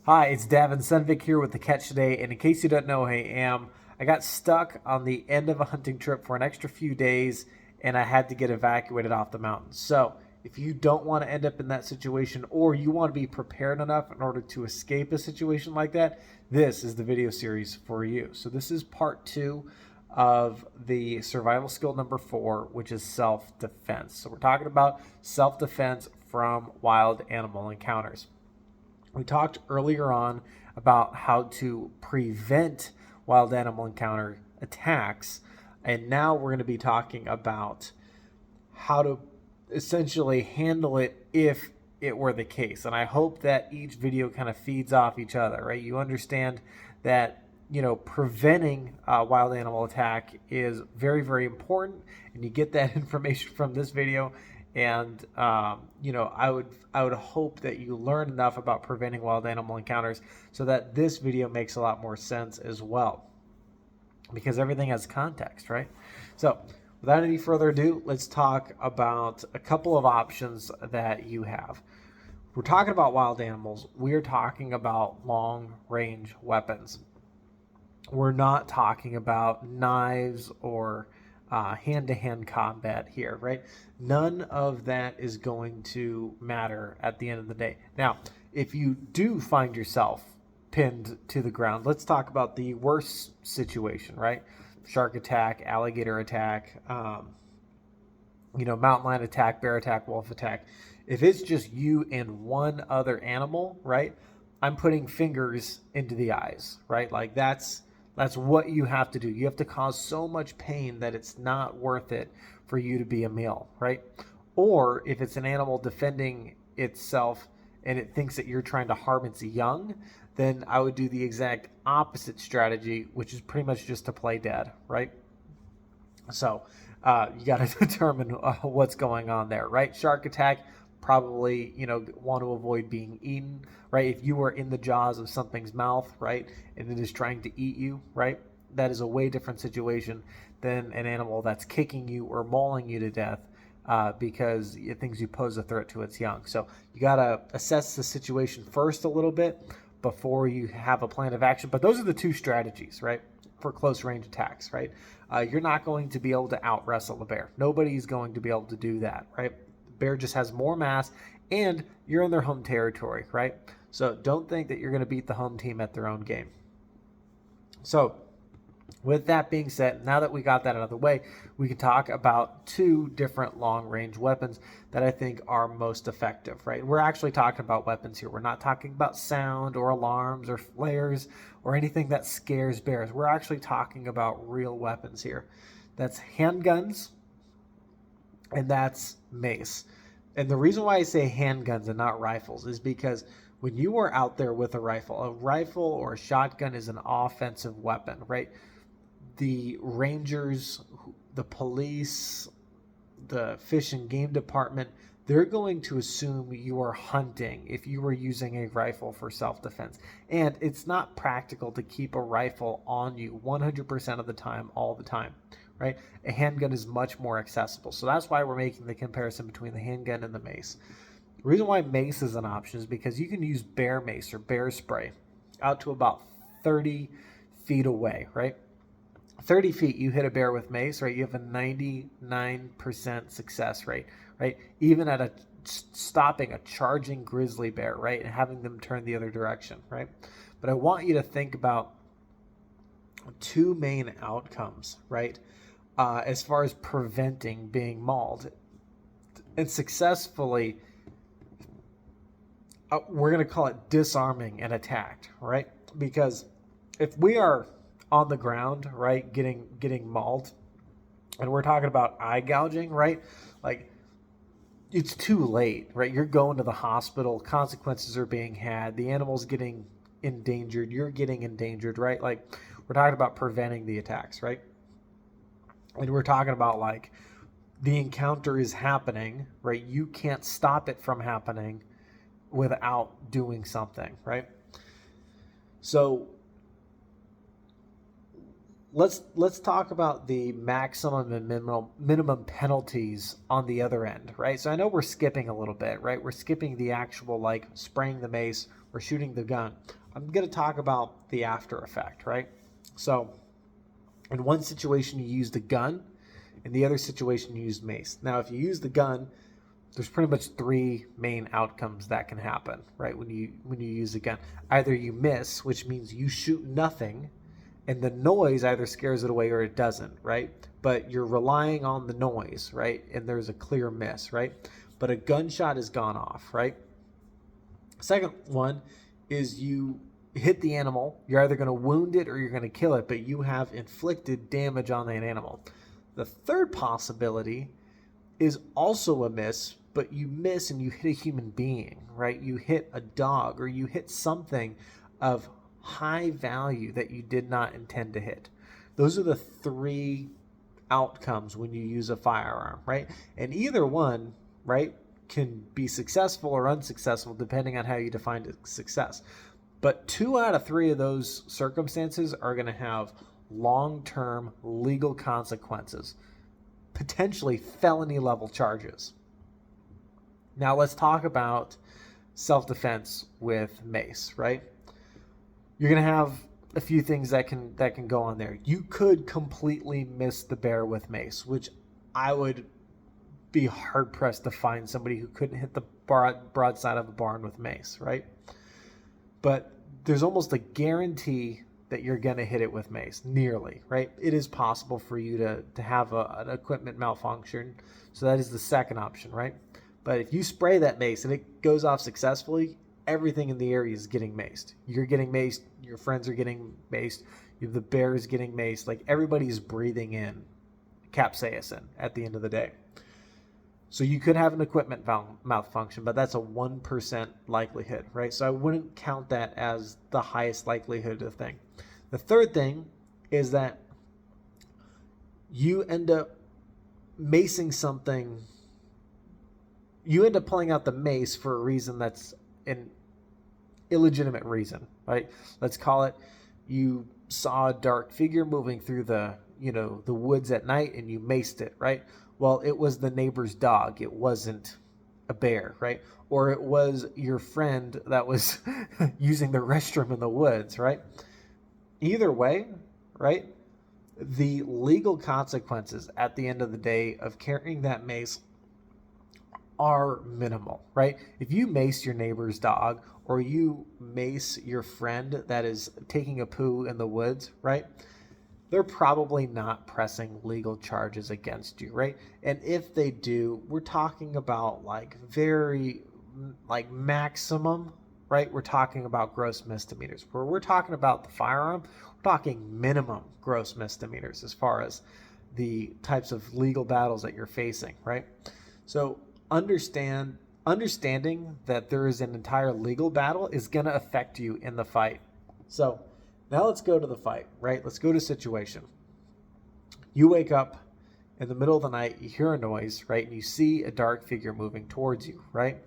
Hi, it's Davin Sunvik here with The Catch Today, and in case you don't know who I am, I got stuck on the end of a hunting trip for an extra few days, and I had to get evacuated off the mountain. So, if you don't want to end up in that situation, or you want to be prepared enough in order to escape a situation like that, this is the video series for you. So this is part 2 of the survival skill number 4, which is self-defense. So we're talking about self-defense from wild animal encounters. We talked earlier on about how to prevent wild animal encounter attacks, and now we're going to be talking about how to essentially handle it if it were the case. And I hope that each video kind of feeds off each other, right? You understand that preventing a wild animal attack is very, very important, and you get that information from this video. And I would hope that you learn enough about preventing wild animal encounters so that this video makes a lot more sense as well, because everything has context, right? So without any further ado, let's talk about a couple of options that you have. We're talking about wild animals. We're talking about long-range weapons. We're not talking about knives or hand-to-hand combat here, right? None of that is going to matter at the end of the day. Now, if you do find yourself pinned to the ground, let's talk about the worst situation, right? Shark attack, alligator attack, mountain lion attack, bear attack, wolf attack. If it's just you and one other animal, right? I'm putting fingers into the eyes, right? Like that's what you have to do. You have to cause so much pain that it's not worth it for you to be a meal, right? Or if it's an animal defending itself and it thinks that you're trying to harm its young, then I would do the exact opposite strategy, which is pretty much just to play dead, right? So you got to determine what's going on there, right? Shark attack, probably want to avoid being eaten, right? If you were in the jaws of something's mouth, right, and it is trying to eat you, right, that is a way different situation than an animal that's kicking you or mauling you to death because it thinks you pose a threat to its young. So you got to assess the situation first a little bit before you have a plan of action. But those are the two strategies, right, for close range attacks, right? You're not going to be able to out wrestle a bear. Nobody's going to be able to do that, right? Bear just has more mass, and you're in their home territory, right? So don't think that you're going to beat the home team at their own game. So with that being said, now that we got that out of the way, we can talk about two different long-range weapons that I think are most effective, right? We're actually talking about weapons here. We're not talking about sound or alarms or flares or anything that scares bears. We're actually talking about real weapons here. That's handguns, and that's mace. And the reason why I say handguns and not rifles is because when you are out there with a rifle or a shotgun is an offensive weapon, right? The rangers, the police, the fish and game department, they're going to assume you are hunting if you were using a rifle for self-defense. And it's not practical to keep a rifle on you 100% of the time, all the time, right? A handgun is much more accessible. So that's why we're making the comparison between the handgun and the mace. The reason why mace is an option is because you can use bear mace or bear spray out to about 30 feet away, right? 30 feet, you hit a bear with mace, right? You have a 99% success rate, right? Even at stopping a charging grizzly bear, right? And having them turn the other direction, right? But I want you to think about two main outcomes, right? As far as preventing being mauled and successfully, we're going to call it disarming an attack, right? Because if we are on the ground, right, getting mauled, and we're talking about eye gouging, right, like it's too late, right? You're going to the hospital, consequences are being had, the animal's getting endangered, you're getting endangered, right? Like we're talking about preventing the attacks, right? And we're talking about like the encounter is happening, right? You can't stop it from happening without doing something, right? So let's talk about the maximum and minimum penalties on the other end, right? So I know we're skipping a little bit, right? We're skipping the actual like spraying the mace or shooting the gun. I'm going to talk about the after effect, right? So in one situation you use the gun, in the other situation you use mace. Now if you use the gun, there's pretty much three main outcomes that can happen, right? When you use a gun, either you miss, which means you shoot nothing, and the noise either scares it away or it doesn't, right? But you're relying on the noise, right? And there's a clear miss, right? But a gunshot has gone off, right? Second one is you hit the animal. You're either going to wound it or you're going to kill it, but you have inflicted damage on that animal. The third possibility is also a miss, but you miss and you hit a human being, right? You hit a dog or you hit something of high value that you did not intend to hit. Those are the three outcomes when you use a firearm, right? And either one, right, can be successful or unsuccessful depending on how you define success. But 2 out of 3 of those circumstances are going to have long-term legal consequences, potentially felony level charges. Now let's talk about self-defense with mace, right? You're going to have a few things that can go on there. You could completely miss the bear with mace, which I would be hard pressed to find somebody who couldn't hit the broadside of a barn with mace, right? But there's almost a guarantee that you're going to hit it with mace, nearly, right? It is possible for you to have an equipment malfunction. So that is the second option, right? But if you spray that mace and it goes off successfully, everything in the area is getting maced. You're getting maced. Your friends are getting maced. The bear is getting maced. Like everybody's breathing in capsaicin at the end of the day. So you could have an equipment malfunction, but that's a 1% likelihood, right? So I wouldn't count that as the highest likelihood of thing. The third thing is that you end up macing something. You end up pulling out the mace for a reason that's an illegitimate reason, right? Let's call it you saw a dark figure moving through the woods at night and you maced it, right? Well, it was the neighbor's dog. It wasn't a bear, right? Or it was your friend that was using the restroom in the woods, right? Either way, right? The legal consequences at the end of the day of carrying that mace are minimal, right? If you mace your neighbor's dog or you mace your friend that is taking a poo in the woods, right? They're probably not pressing legal charges against you, right? And if they do, we're talking about very maximum, right? We're talking about gross misdemeanors. Where we're talking about the firearm, we're talking minimum gross misdemeanors as far as the types of legal battles that you're facing, right? So understanding that there is an entire legal battle is going to affect you in the fight. So now let's go to the fight, right? Let's go to situation. You wake up in the middle of the night, you hear a noise, right? And you see a dark figure moving towards you, right?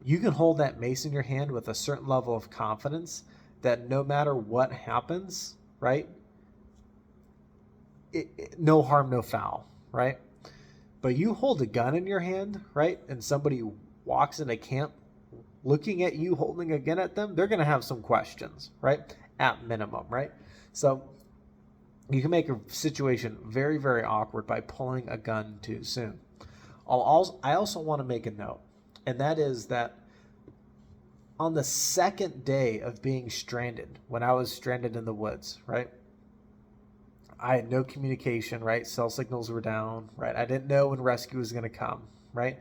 You can hold that mace in your hand with a certain level of confidence that no matter what happens, right? No harm, no foul, right? But you hold a gun in your hand, right? And somebody walks into camp looking at you holding a gun at them, they're going to have some questions, right? At minimum, right? So you can make a situation very, very awkward by pulling a gun too soon. I also want to make a note, and that is that on the second day of being stranded, when I was stranded in the woods, right? I had no communication, right? Cell signals were down, right? I didn't know when rescue was going to come, right?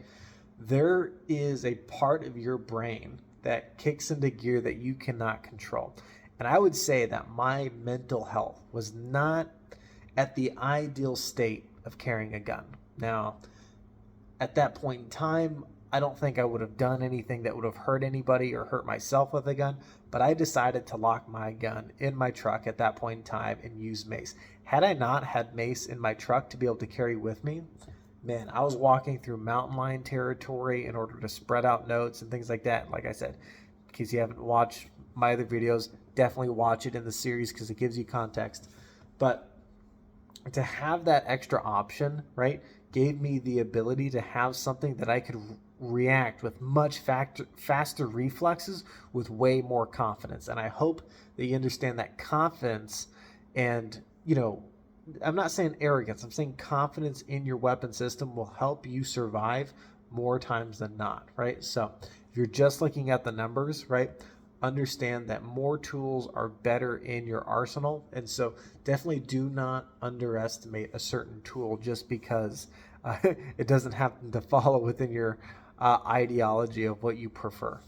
There is a part of your brain that kicks into gear that you cannot control. And I would say that my mental health was not at the ideal state of carrying a gun. Now, at that point in time, I don't think I would have done anything that would have hurt anybody or hurt myself with a gun, but I decided to lock my gun in my truck at that point in time and use mace. Had I not had mace in my truck to be able to carry with me, man, I was walking through mountain lion territory in order to spread out notes and things like that. Like I said, in case you haven't watched my other videos, definitely watch it in the series because it gives you context. But to have that extra option, right, gave me the ability to have something that I could react with much faster reflexes with way more confidence. And I hope that you understand that confidence and, I'm not saying arrogance, I'm saying confidence in your weapon system will help you survive more times than not, right? So if you're just looking at the numbers, right, understand that more tools are better in your arsenal. And so definitely do not underestimate a certain tool just because it doesn't happen to follow within your ideology of what you prefer.